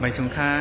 ไม่สูงค้า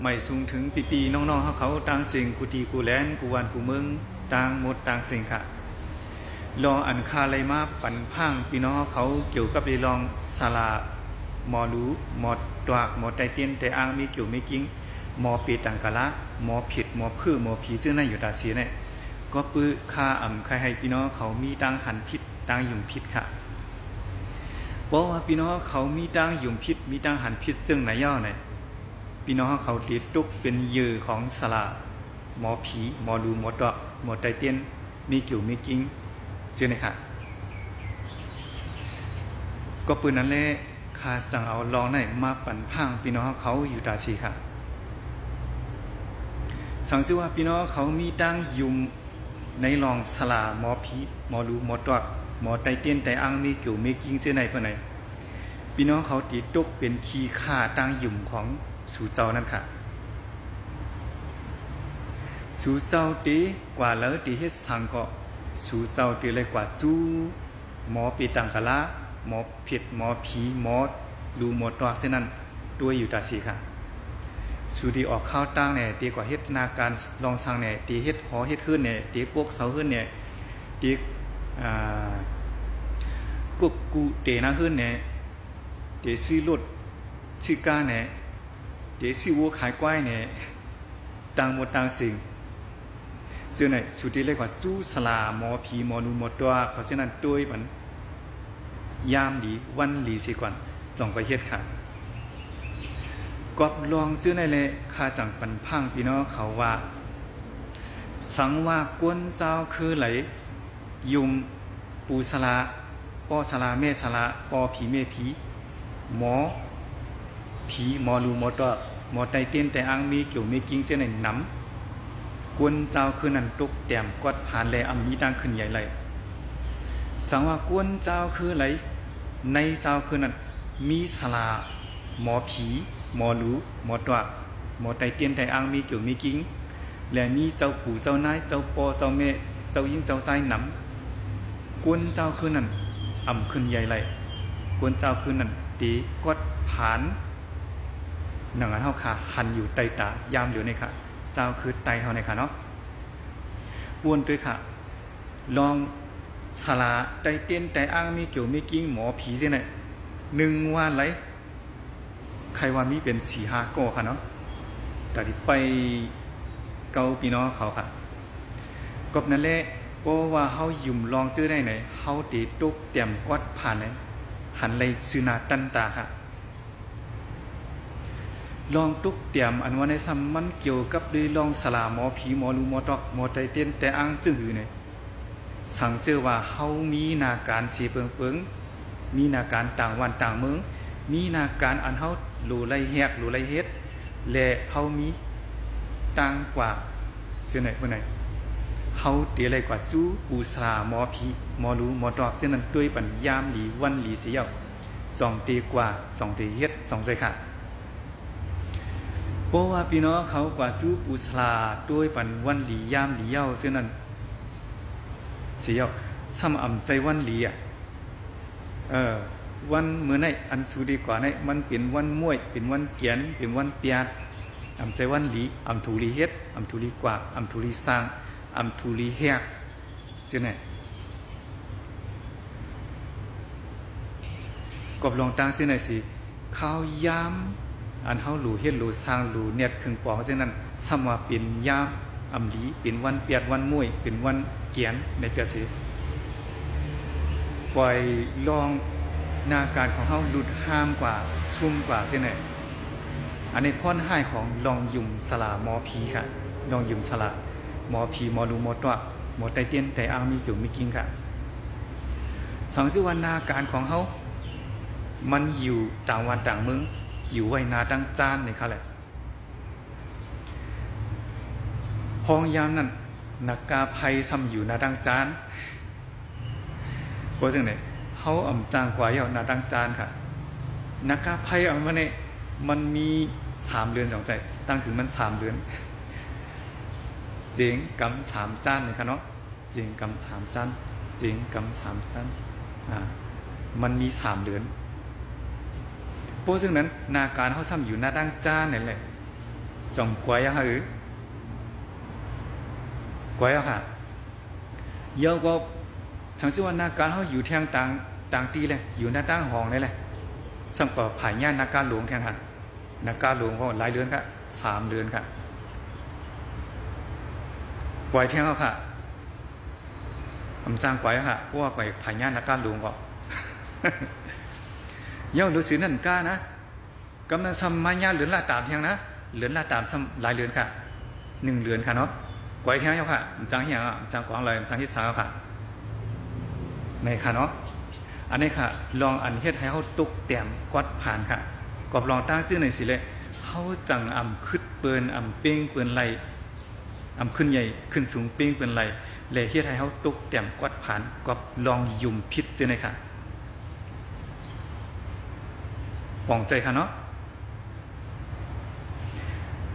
ไม่สูงถึงปีน้องๆเขาต่างสิ่งกูตีกูแลนกูวันกูเมืองต่างหมดต่างสิ่งค่ะรออันคาไรมาปั่นพังพี่น้องเขาเกี่ยวกับเรื่องศาลาหมอรู้หมอตวกหมอไตเตียนแต่อ้างมีเกี่ยวไม่กิ้งหมอปีตังกะละหมอผิดหมอพื้หมอผีซึ่งนั่นอยู่ตาเสียเนี่ยก็ปื้อค่าใครให้พี่น้องเขามีตังหันผิดตังหยุ่มผิดค่ะบอกว่าพี่น้องเขามีตังหยุ่มผิดมีตังหันผิดซึ่งไหนย่อเนี่ยพี่น้องเขาติดตุกเป็นยือของศาลาหมอผีหมอดูหมอตวกหมอไตเตียนมีเกี่ยวมีกิ้งเชื่อไหมค่ะก็ปืนนั้นแหละข้าจังเอาลองไหนมาปั่นพังพี่น้องเขาอยู่ตาชีค่ะสังสิว่าพี่น้องเขามีตั้งยุมในรองสลาหมอผีหมอดูหมอตวกหมอไตเตียนไตอังมีเกี่ยวมีกิ้งเชื่อไหนเพื่อไหนพี่น้องเขาติดตกเป็นขีค่าตั้งยุมของสู่เจ้านั่นค่ะสู่เจ้าตีกว่าแล้วตีเฮ็ดสังก็สู่เจ้าตีเลยกว่าจู้หมอปีตังกะละหมอผิดหมอผีหมอดูหมอตวกเส้นนั้นด้วยอยู่ตาสีค่ะสู่ที่ออกข้าวตั้งเนี่ยตีกว่าเฮ็ดนาการลองสั่งเนี่ยตีเฮ็ดหอเฮ็ดขึ้นเนี่ยตีพวกเสาขึ้นเนี่ยตีกุบกูเตนะขึ้นเนี่ยตีซื้อรถซื้อก้าเนี่ยตีซื้อวัวขายกล้วยเนี่ยต่างหมดต่างสิ่งซึ่งในสุดที่เรียกว่าจู้สลาหมอผีหมอนูหมอตัวเขาเช่นนั้นด้วยมันยามดีวันหลีสิก่อนส่งไปเฮ็ดค่ะกอบลองซื้อในเลยค่าจังปันพังพี่น้องเขาว่าสังว่ากวนเจ้าคือไหลยุมปูสลาปอสลาเมสลาปอผีเมผีหมอผีหมอนูหมอตัวหมอไตเตียนแต่อังมีเกี่ยวมีกิ้งเช่นในน้ำกวนเจ้าคือนั่นตุกแต้มกอดผ่านแลอำมีดังขึ้นใหญ่เลยสังว่ากวนเจ้าคือไหลในเจ้าคือนั่นมีสลาหมอผีหมอรู้หมอตวหมอไตเตียนไตอังมีเกี่ยวมีกิ้งและมีเจ้าปู่เจ้านายเจ้าปอเจ้าแม่เจ้ายิ่งเจ้าใจหนำกวนเจ้าคือนั่นอ่ำขึ้นใหญ่เลยกวนเจ้าคือนั่นตีกอดผ่านหนังอันเฮาค่ะหันอยู่ไตตายามเหลียวนี่ค่ะเจ้าคือไตเฮานี่ค่ะเนาะวนด้วยค่ะลองสลาไตเตียนไตอังมีเกี่ยวมีกิ้งหมอผีเสียไหน1วันไหลใครว่ามีเป็น4-5ก้อค่ะเนาะแต่ที่ไปเกาพี่น้องเขาค่ะกบนั่นแหละก็ว่าเฮายุ่มลองซื้อได้ไหนเฮาตีตุกเตรียมกอดผ่านไหนหันเลยซื้อนาตันตาค่ะลองตุกเตรียมอันว่าในซ้ำมันเกี่ยวกับด้วยลองสลาหมอผีหมอรูหมอตอกหมอไตเตียนแต่อ้างจึงหือเนี่ยสั่งเจอว่าเฮามีนาการสีเปิงมีนาการต่างวันต่างเมืองมีนาการอันเฮาหลูไรแหกหลูไรเฮ็ดและเฮามีต่างกว่าเช่นไหนเมื่อไหนเฮาเตียไรกว่าจู้ปูสลาหมอผีหมอรูหมอตอกเช่นนั้นด้วยปัญญามหลีวันหลีเสียว2 ตีกว่า2 ตีเฮ็ด2 ใส่ค่ะเพราะว่าพี่น้องเขากว่าจู้ปูสลาด้วยปัญวันหลียามหลีเย้าเช่นนั้นเสียวซ้ำอ่ำใจวันหลีอ่ะวันเมื่อไหนอันสูดีกว่าไหนมันเป็นวันมวยเป็นวันเกียนเป็นวันเปียดอ่ำใจวันหลีอ่ำทูลีเฮ็ดอ่ำทูลีกว่าอ่ำทูลีสร้างอ่ำทูลีแหกเช่นไหนกบลองตั้งเช่นไหนสิข้าวยามอันเฮาหลูเฮ็ดหลูสร้างหลูเน็ตครึ่งปองเช่นนั้นซ้ำว่าเป็นยามอ่ำหลีเป็นวันเปียดวันมวยเป็นวันเกียนในเปียดสิปล่อยลองนาการของเขาหลุดห้ามกว่าชุ่มกว่าเช่นไหนอันนี้พ้นให้ของลองยุ่มสลาหมอผีค่ะลองยุ่มสลาหมอผีหมอดูหมอตัวหมอไตเตียนไตอังมีเกี่ยวมีกิ้งค่ะสองชื่อว่านาการของเขามันอยู่ต่างวันต่างเมืองหิวไว้นาตั้งจานนี่ค่ะแหละพองยามนั้นนักกาภัยซ้ำอยู่นาตั้งจานก็จังไหนเขาอ่ำจางกว่าอย่างนาดังจานค่ะนักกาไพ่เอามาเนี่ยมันมี3 เดือน2 ใจตั้งถึงมัน3 เดือนเจ๋งกำ3 จานเลยค่ะเนาะเจ๋งกำ3 จานเจ๋งกำ3 จานมันมี3 เดือน เพราะฉะนั้นนาการเขาซ้ำอยู่หน้าดังจ้านั่นแหละสองกวยอะฮะกวยอะค่ะเยอะก็ทั้งที่ว่านาการเขาอยู่แทงต่างตีเลยอยู่หน้าดังห้องเลยแหละซ้ำก็ผ่ายย่านนาการหลวงแข่งขันนาการหลวงก็หลายเดือนค่ะ3 เดือนค่ะกวยแทงเขาค่ะจ้างกวยค่ะเพราะว่ากวยผ่ายย่านนาการหลวงก็เย้าฤาษีนั่นก้านะกำลังทำมายาเหลือนลาตามเพียงนะเหลือนลาตามหลายเดือนค่ะ1 เดือนค่ะเนาะกวยแทงเย้าค่ะจ้างเฮียงจ้างกวางเลยจ้างที่3ค่ะในค่ะเนาะอันนี้ค่ะลองอันเฮ็ดให้เขาตกแต้มกวาดผ่านค่ะกอบลองตั้งชื่อในสิเลยเขาตั้งขึ้นเปิ้นเป้งเปิ้นไหลขึ้นใหญ่ขึ้นสูงเป้งเปิ้นไหลเลยเฮ็ดให้เขาตกแต้มกวาดผ่านกอบลองยุ่มพิษชื่อในค่ะปองใจค่ะเนาะ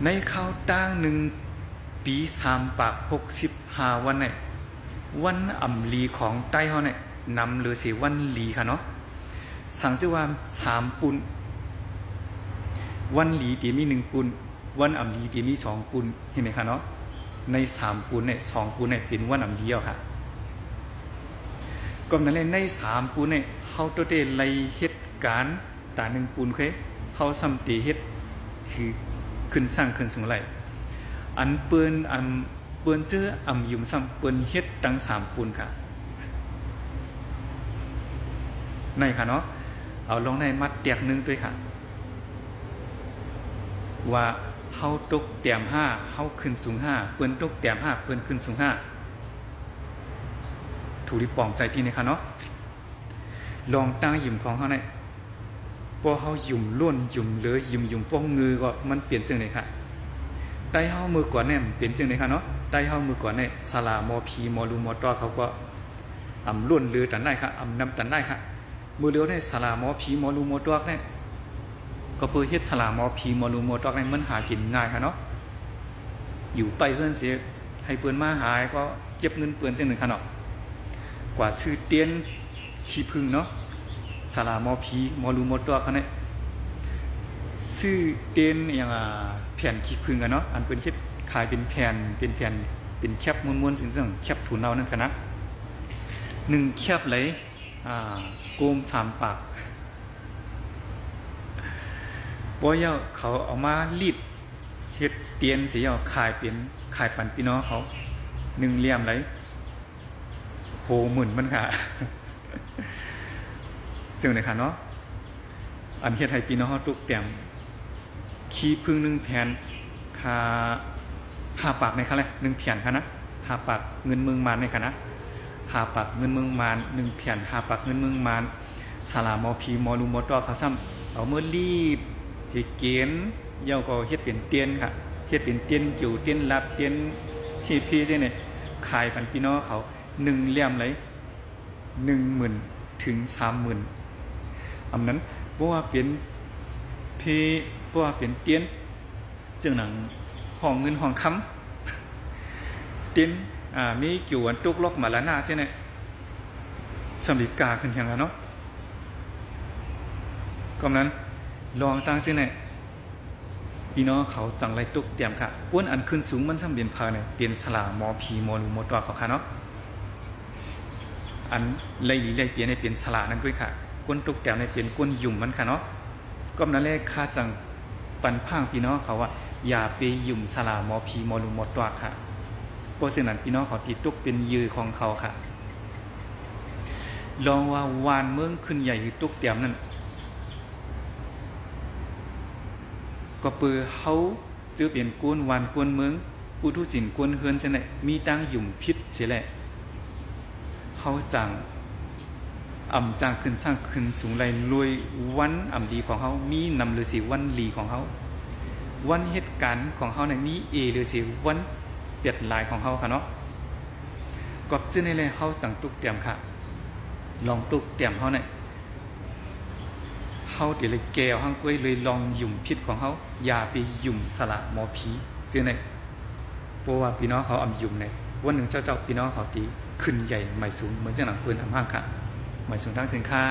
ในข้าวตั้ง1 ปี3 ปาก65 วันเนี่ยวันลีของใต้เขาเนี่ยนำหรือสิวันลีค่ะเนาะสั่งชื่อว่า3 ปุนวันลีตีมี1 ปุนวันลีตีมี2 ปุนเห็นไหมคะเนาะใน3 ปุนเนี่ย2 ปุนเนี่ยเป็นวันลีเอาค่ะก็นั่นเลยใน3 ปุนเนี่ยเขาตัวเตไล่เหตุการณ์ตา1 ปุนเคยเขาซ้ำตีเฮ็ดคือขึ้นสร้างขึ้นสูงไหลอันเปิ้นเจอยุ่มซ้ำเปิ้นเฮ็ดตั้ง3 ปุนค่ะในค่ะเนาะเอาลงในมัดแตก1ด้วยค่ะว่าเฮาตกแต้ม5เฮาขึ้นสูง5เปิ้นตกแต้ม5เปิ้นขึ้นสูง5ถูกที่ปองใจที่นี่ค่ะเนาะลองตั้งยุ่มของเฮาเนี่ยพอเฮายุ่มล้วนยุ่มเหลือยุ่มป้องงือก็มันเปลี่ยนจังได๋ค่ะใต้เฮามือก่อนเนี่ยเปลี่ยนจังได๋ค่ะเนาะใต้เฮามือก่อนเนี่ยสลามอพีมอลูมอตอเขาก็ล้วนลือตันได้ค่ะนำตันได้ค่ะมือเลี้ยวเนี่ยสลามอพีมอลูมอตอเนี่ยก็เพื่อเฮ็ดสลามอพีมอลูมอตอเนี่ยมันหากินง่ายค่ะเนาะอยู่ไปเพื่อนเสียให้เปิ้นมาหายก็เก็บเงินเปิ้นจังหนึ่งค่ะเนาะกว่าชื่อเตียนขี้พึ่งเนาะสลามอพีมอลูมอตอเขาเนี่ยซื้อเตียนอย่างแผ่นขี้พึ่งกันเนาะอันเปิ้นเฮ็ดขายเป็นแผ่นเป็นแคปม้วนๆซึ่งแคปถุนเอานั่นค่ะนะ1 แคปไหลโกม3 ปากบ่ยาวเขาเอามารีดเฮ็ดเตียนสิเอาขายปันพี่น้องเขา1 เหลี่ยมไหลโหหมื่นมันค่ะจึงเลยค่ะเนาะอันเฮ็ดให้พี่น้องเฮาตุกแต้มขี้พึ่ง1 แผ่นค่า5 ปากในค่ะเลย1 แผ่นค่ะนะ5 ปากเงินเมืองมานในค่ะนะ5 ปากเงินเมืองมาน1 แผ่น5 ปากเงินเมืองมานสลามอพีมอลูมอตอเขาซ้ำเอามือรีดเฮ็ดเกณฑ์เย้าก็เฮ็ดเป็นเตียนค่ะเฮ็ดเป็นเตียนเกี่ยวเตียนลับเตียนที่พี่ได้เนี่ยขายปันพี่น้องเขา1 เหลี่ยมเลย10,000 ถึง 30,000นั้นเพราะว่าเป็นพี่เพราะว่าเป็นเตียนจึงหนังห้องเงินห้องค้ำเตียนมีเกี่ยวอันตุกลอกมาละหน้าใช่ไหมสำลิกาขึ้นอย่างนั้นเนาะก็นั้นลองตั้งใช่ไหมพี่น้องเขาจังไรตุกเตรียมค่ะอ้วนอันขึ้นสูงมันสำเร็จพาเนี่ยเปลี่ยนสลามอพีมอลูมอตอเขาค่ะเนาะอันไรเปลี่ยนให้เปลี่ยนสลานั้นด้วยค่ะก้นตุกเตรียมในเปลี่ยนก้นยุ่มมันค่ะเนาะก็นั้นเลยค่าจังปันพังพี่น้องเขาว่าอย่าไปยุ่มสลามอพีมอลูมอตอค่ะเพราะฉะนั้นพี่น้องเขาติดตุกเป็นยือของเขาค่ะลองว่าวานเมืองขึ้นใหญ่อยู่ตุกเตรียมนั่นก็เปือเขาจื้อเปลี่ยนกวนวานกวนเมืองอุทุศิลกวนเฮือนจังได๋มีตั้งยุ่มพิษเสียแหละเขาจังจังขึ้นสร้างขึ้นสูงไหลรวยวันดีของเขามีนำหรือสิวันลีของเขาวันเหตุการณ์ของเขาเนี่ยมีหรือสิวันเปลี่ยนลายของเขาค่ะเนาะกอบจื้อในเลยเขาสั่งตุกเตรียมค่ะลองตุกเตรียมเขาเนี่ยเขาเดี๋ยวเลยแก้วห้างกล้วยเลยลองยุ่มพิษของเขาอย่าไปยุ่มสละหมอผีจื้อในเพราะว่าพี่น้องเขายุ่มเนี่ยวันหนึ่งเจ้าพี่น้องเขาตีขึ้นใหญ่ใหม่สูงเหมือนเจ้าหนังปืนห้างค่ะหมายถึงทางสินค้า